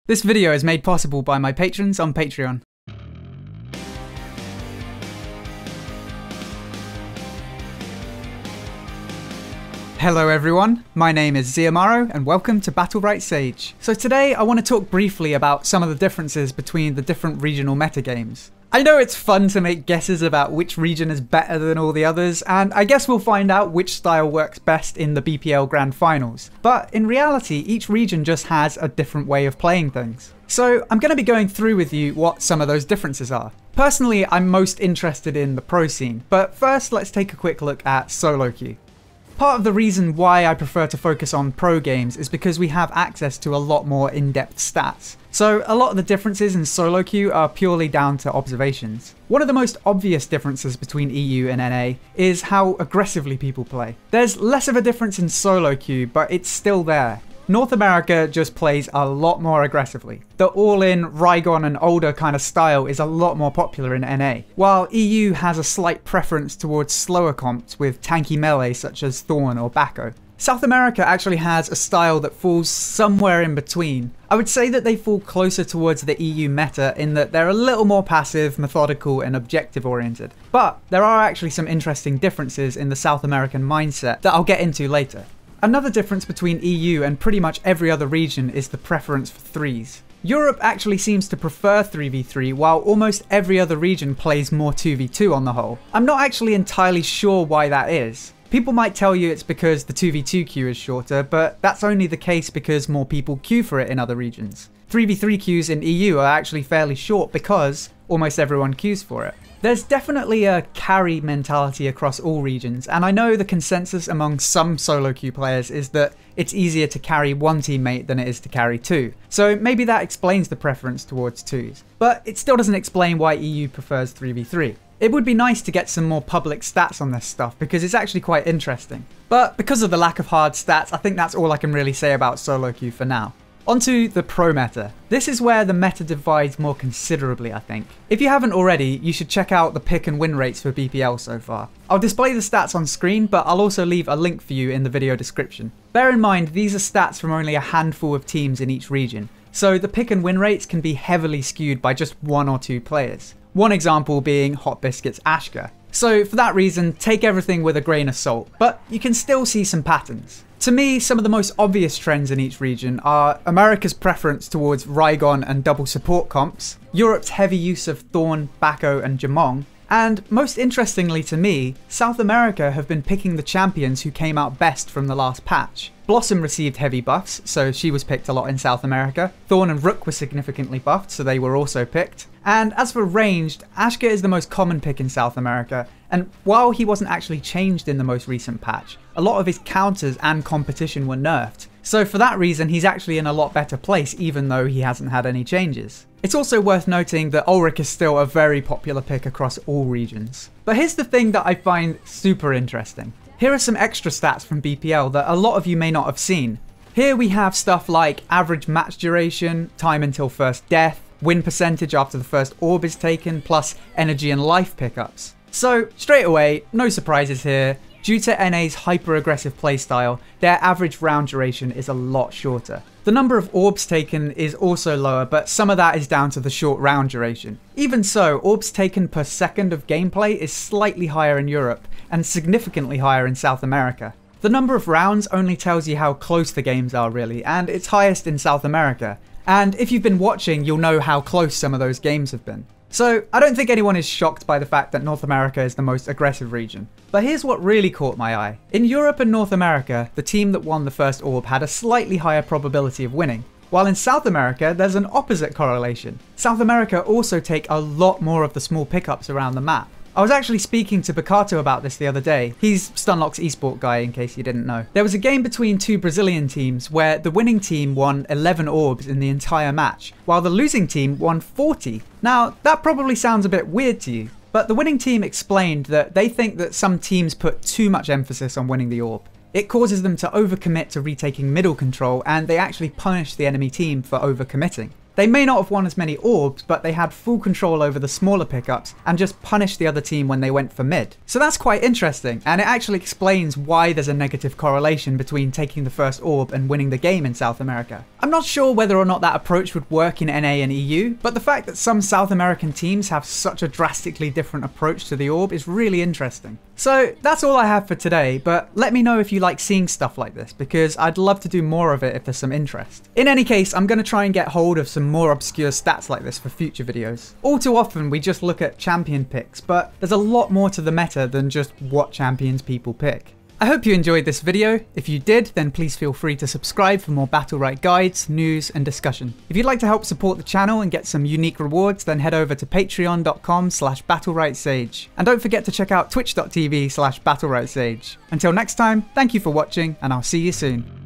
This video is made possible by my patrons on Patreon. Hello everyone, my name is Ziamaro and welcome to Battlerite Sage. So today I want to talk briefly about some of the differences between the different regional metagames. I know it's fun to make guesses about which region is better than all the others, and I guess we'll find out which style works best in the BPL Grand Finals. But in reality, each region just has a different way of playing things. So I'm going to be going through with you what some of those differences are. Personally, I'm most interested in the pro scene, but first let's take a quick look at solo queue. Part of the reason why I prefer to focus on pro games is because we have access to a lot more in-depth stats. So a lot of the differences in solo queue are purely down to observations. One of the most obvious differences between EU and NA is how aggressively people play. There's less of a difference in solo queue, but it's still there. North America just plays a lot more aggressively. The all-in, Rygon and older kind of style is a lot more popular in NA, while EU has a slight preference towards slower comps with tanky melee such as Thorn or Bacco. South America actually has a style that falls somewhere in between. I would say that they fall closer towards the EU meta in that they're a little more passive, methodical and objective oriented. But there are actually some interesting differences in the South American mindset that I'll get into later. Another difference between EU and pretty much every other region is the preference for threes. Europe actually seems to prefer 3v3 while almost every other region plays more 2v2 on the whole. I'm not actually entirely sure why that is. People might tell you it's because the 2v2 queue is shorter, but that's only the case because more people queue for it in other regions. 3v3 queues in EU are actually fairly short because almost everyone queues for it. There's definitely a carry mentality across all regions, and I know the consensus among some solo queue players is that it's easier to carry one teammate than it is to carry two. So maybe that explains the preference towards twos. But it still doesn't explain why EU prefers 3v3. It would be nice to get some more public stats on this stuff because it's actually quite interesting. But because of the lack of hard stats, I think that's all I can really say about solo queue for now. Onto the pro meta. This is where the meta divides more considerably, I think. If you haven't already, you should check out the pick and win rates for BPL so far. I'll display the stats on screen, but I'll also leave a link for you in the video description. Bear in mind, these are stats from only a handful of teams in each region, so the pick and win rates can be heavily skewed by just one or two players. One example being Hot Biscuit's Ashka. So for that reason, take everything with a grain of salt, but you can still see some patterns. To me, some of the most obvious trends in each region are America's preference towards Rygon and double support comps, Europe's heavy use of Thorn, Bacco and Jamong, and most interestingly to me, South America have been picking the champions who came out best from the last patch. Blossom received heavy buffs, so she was picked a lot in South America. Thorn and Rook were significantly buffed, so they were also picked. And as for ranged, Ashka is the most common pick in South America, and while he wasn't actually changed in the most recent patch, a lot of his counters and competition were nerfed. So for that reason, he's actually in a lot better place even though he hasn't had any changes. It's also worth noting that Ulrich is still a very popular pick across all regions. But here's the thing that I find super interesting. Here are some extra stats from BPL that a lot of you may not have seen. Here we have stuff like average match duration, time until first death, win percentage after the first orb is taken, plus energy and life pickups. So straight away, no surprises here. Due to NA's hyper-aggressive playstyle, their average round duration is a lot shorter. The number of orbs taken is also lower, but some of that is down to the short round duration. Even so, orbs taken per second of gameplay is slightly higher in Europe, and significantly higher in South America. The number of rounds only tells you how close the games are really, and it's highest in South America. And if you've been watching, you'll know how close some of those games have been. So I don't think anyone is shocked by the fact that North America is the most aggressive region. But here's what really caught my eye. In Europe and North America, the team that won the first orb had a slightly higher probability of winning. While in South America, there's an opposite correlation. South America also take a lot more of the small pickups around the map. I was actually speaking to Picato about this the other day. He's Stunlock's esport guy, in case you didn't know. There was a game between two Brazilian teams where the winning team won 11 orbs in the entire match, while the losing team won 40. Now, that probably sounds a bit weird to you, but the winning team explained that they think that some teams put too much emphasis on winning the orb. It causes them to overcommit to retaking middle control, and they actually punish the enemy team for overcommitting. They may not have won as many orbs, but they had full control over the smaller pickups and just punished the other team when they went for mid. So that's quite interesting, and it actually explains why there's a negative correlation between taking the first orb and winning the game in South America. I'm not sure whether or not that approach would work in NA and EU, but the fact that some South American teams have such a drastically different approach to the orb is really interesting. So that's all I have for today, but let me know if you like seeing stuff like this, because I'd love to do more of it if there's some interest. In any case, I'm going to try and get hold of some more obscure stats like this for future videos. All too often we just look at champion picks, but there's a lot more to the meta than just what champions people pick. I hope you enjoyed this video. If you did, then please feel free to subscribe for more Battlerite guides, news and discussion. If you'd like to help support the channel and get some unique rewards, then head over to patreon.com/battleritesage. And don't forget to check out twitch.tv/battleritesage. Until next time, thank you for watching, and I'll see you soon.